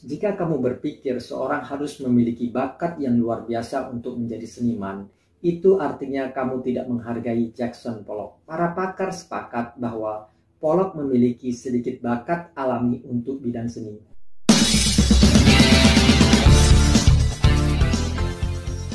Jika kamu berpikir seorang harus memiliki bakat yang luar biasa untuk menjadi seniman, itu artinya kamu tidak menghargai Jackson Pollock. Para pakar sepakat bahwa Pollock memiliki sedikit bakat alami untuk bidang seni.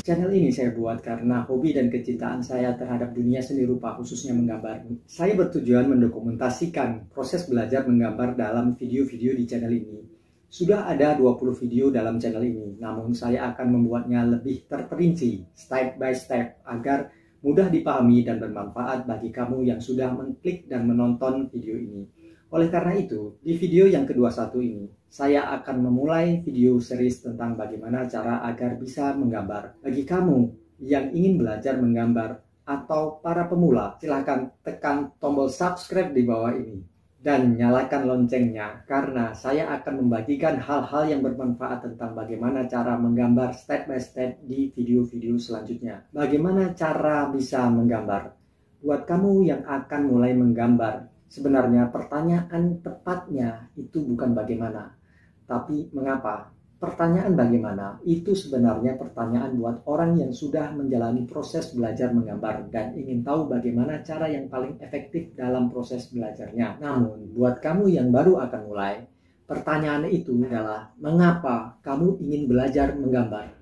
Channel ini saya buat karena hobi dan kecintaan saya terhadap dunia seni rupa, khususnya menggambar. Saya bertujuan mendokumentasikan proses belajar menggambar dalam video-video di channel ini. Sudah ada 20 video dalam channel ini, namun saya akan membuatnya lebih terperinci, step by step, agar mudah dipahami dan bermanfaat bagi kamu yang sudah mengklik dan menonton video ini. Oleh karena itu, di video yang ke-21 ini, saya akan memulai video series tentang bagaimana cara agar bisa menggambar. Bagi kamu yang ingin belajar menggambar atau para pemula, silahkan tekan tombol subscribe di bawah ini. Dan nyalakan loncengnya, karena saya akan membagikan hal-hal yang bermanfaat tentang bagaimana cara menggambar step by step di video-video selanjutnya. Bagaimana cara bisa menggambar? Buat kamu yang akan mulai menggambar, sebenarnya pertanyaan tepatnya itu bukan bagaimana, tapi mengapa. Pertanyaan bagaimana itu sebenarnya pertanyaan buat orang yang sudah menjalani proses belajar menggambar dan ingin tahu bagaimana cara yang paling efektif dalam proses belajarnya. Namun, buat kamu yang baru akan mulai, pertanyaan itu adalah mengapa kamu ingin belajar menggambar?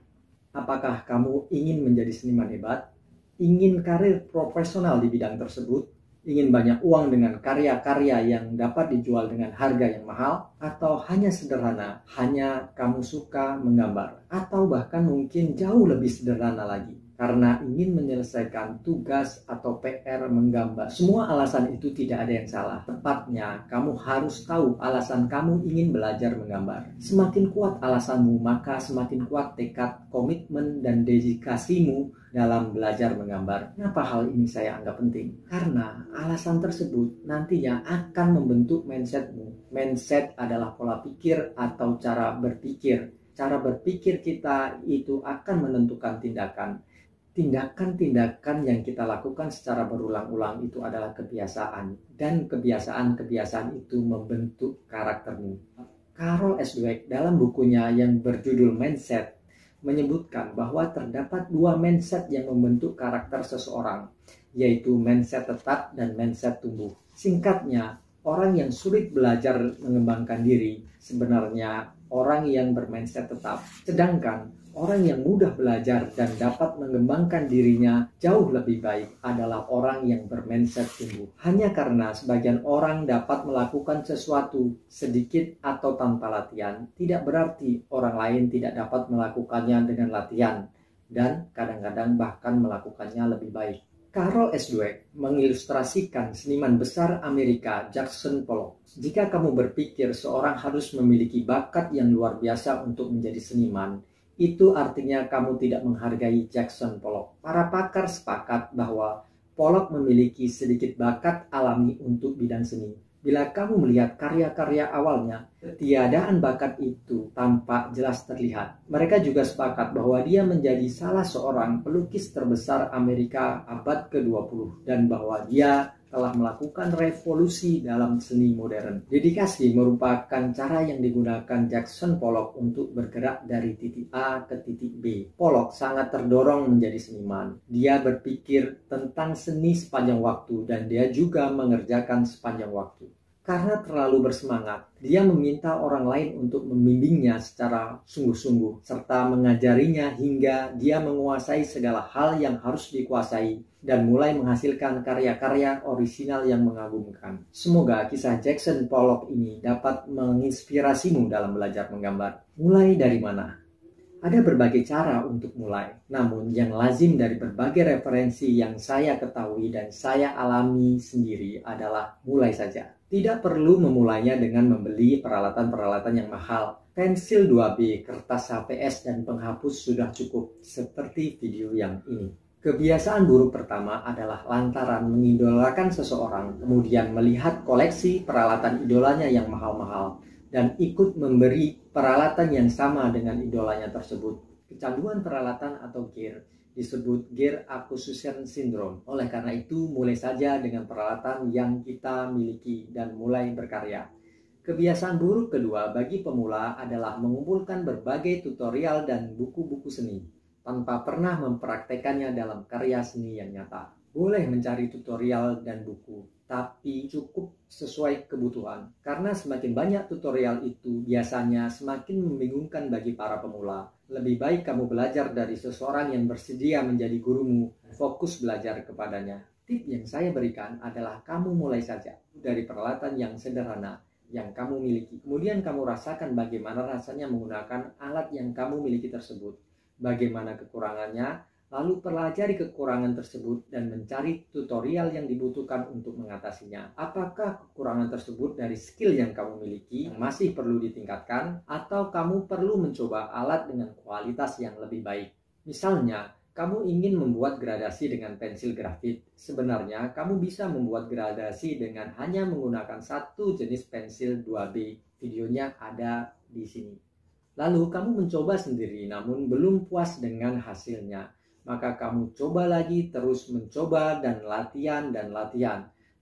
Apakah kamu ingin menjadi seniman hebat? Ingin karir profesional di bidang tersebut? Ingin banyak uang dengan karya-karya yang dapat dijual dengan harga yang mahal, atau hanya sederhana, hanya kamu suka menggambar, atau bahkan mungkin jauh lebih sederhana lagi, karena ingin menyelesaikan tugas atau PR menggambar. Semua alasan itu tidak ada yang salah. Tepatnya, kamu harus tahu alasan kamu ingin belajar menggambar. Semakin kuat alasanmu, maka semakin kuat tekad, komitmen, dan dedikasimu dalam belajar menggambar. Kenapa hal ini saya anggap penting? Karena alasan tersebut nantinya akan membentuk mindsetmu. Mindset adalah pola pikir atau cara berpikir. Cara berpikir kita itu akan menentukan tindakan. Tindakan-tindakan yang kita lakukan secara berulang-ulang itu adalah kebiasaan. Dan kebiasaan-kebiasaan itu membentuk karaktermu. Carol S. Dweck dalam bukunya yang berjudul Mindset menyebutkan bahwa terdapat dua mindset yang membentuk karakter seseorang, yaitu mindset tetap dan mindset tumbuh. Singkatnya, orang yang sulit belajar mengembangkan diri sebenarnya orang yang bermindset tetap, sedangkan orang yang mudah belajar dan dapat mengembangkan dirinya jauh lebih baik adalah orang yang bermindset tumbuh. Hanya karena sebagian orang dapat melakukan sesuatu sedikit atau tanpa latihan, tidak berarti orang lain tidak dapat melakukannya dengan latihan, dan kadang-kadang bahkan melakukannya lebih baik. Carol S. Dweck mengilustrasikan seniman besar Amerika Jackson Pollock. Jika kamu berpikir seorang harus memiliki bakat yang luar biasa untuk menjadi seniman, itu artinya kamu tidak menghargai Jackson Pollock. Para pakar sepakat bahwa Pollock memiliki sedikit bakat alami untuk bidang seni. Bila kamu melihat karya-karya awalnya, ketiadaan bakat itu tampak jelas terlihat. Mereka juga sepakat bahwa dia menjadi salah seorang pelukis terbesar Amerika abad ke-20 dan bahwa dia telah melakukan revolusi dalam seni modern. Dedikasi merupakan cara yang digunakan Jackson Pollock untuk bergerak dari titik A ke titik B. Pollock sangat terdorong menjadi seniman. Dia berpikir tentang seni sepanjang waktu dan dia juga mengerjakan sepanjang waktu. Karena terlalu bersemangat, dia meminta orang lain untuk membimbingnya secara sungguh-sungguh, serta mengajarinya hingga dia menguasai segala hal yang harus dikuasai dan mulai menghasilkan karya-karya orisinal yang mengagumkan. Semoga kisah Jackson Pollock ini dapat menginspirasimu dalam belajar menggambar. Mulai dari mana? Ada berbagai cara untuk mulai, namun yang lazim dari berbagai referensi yang saya ketahui dan saya alami sendiri adalah mulai saja. Tidak perlu memulainya dengan membeli peralatan-peralatan yang mahal. Pensil 2B, kertas HVS, dan penghapus sudah cukup, seperti video yang ini. Kebiasaan buruk pertama adalah lantaran mengidolakan seseorang, kemudian melihat koleksi peralatan idolanya yang mahal-mahal, dan ikut memberi peralatan yang sama dengan idolanya tersebut. Kecanduan peralatan atau gear disebut gear acquisition syndrome. Oleh karena itu, mulai saja dengan peralatan yang kita miliki dan mulai berkarya. Kebiasaan buruk kedua bagi pemula adalah mengumpulkan berbagai tutorial dan buku-buku seni tanpa pernah mempraktekannya dalam karya seni yang nyata. Boleh mencari tutorial dan buku, tapi cukup sesuai kebutuhan. Karena semakin banyak tutorial itu biasanya semakin membingungkan bagi para pemula. Lebih baik kamu belajar dari seseorang yang bersedia menjadi gurumu, fokus belajar kepadanya. Tip yang saya berikan adalah kamu mulai saja dari peralatan yang sederhana yang kamu miliki. Kemudian kamu rasakan bagaimana rasanya menggunakan alat yang kamu miliki tersebut. Bagaimana kekurangannya, lalu pelajari kekurangan tersebut dan mencari tutorial yang dibutuhkan untuk mengatasinya. Apakah kekurangan tersebut dari skill yang kamu miliki yang masih perlu ditingkatkan, atau kamu perlu mencoba alat dengan kualitas yang lebih baik? Misalnya, kamu ingin membuat gradasi dengan pensil grafit. Sebenarnya, kamu bisa membuat gradasi dengan hanya menggunakan satu jenis pensil 2B. Videonya ada di sini. Lalu, kamu mencoba sendiri namun belum puas dengan hasilnya. Maka kamu coba lagi, terus mencoba dan latihan.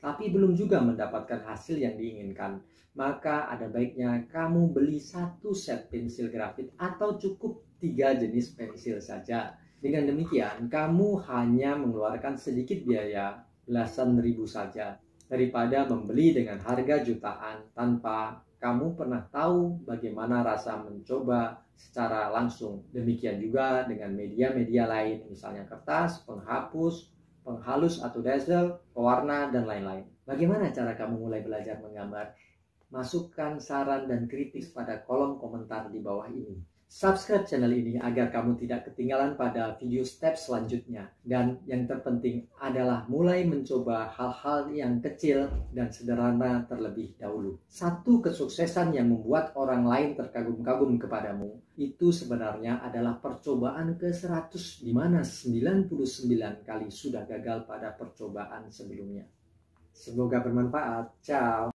Tapi belum juga mendapatkan hasil yang diinginkan. Maka ada baiknya kamu beli satu set pensil grafit atau cukup 3 jenis pensil saja. Dengan demikian, kamu hanya mengeluarkan sedikit biaya, belasan ribu saja, daripada membeli dengan harga jutaan tanpa kamu pernah tahu bagaimana rasa mencoba secara langsung. Demikian juga dengan media-media lain, misalnya kertas, penghapus, penghalus atau dazzle, pewarna, dan lain-lain. Bagaimana cara kamu mulai belajar menggambar? Masukkan saran dan kritik pada kolom komentar di bawah ini. Subscribe channel ini agar kamu tidak ketinggalan pada video step selanjutnya. Dan yang terpenting adalah mulai mencoba hal-hal yang kecil dan sederhana terlebih dahulu. Satu kesuksesan yang membuat orang lain terkagum-kagum kepadamu itu sebenarnya adalah percobaan ke-100, di mana 99 kali sudah gagal pada percobaan sebelumnya. Semoga bermanfaat. Ciao.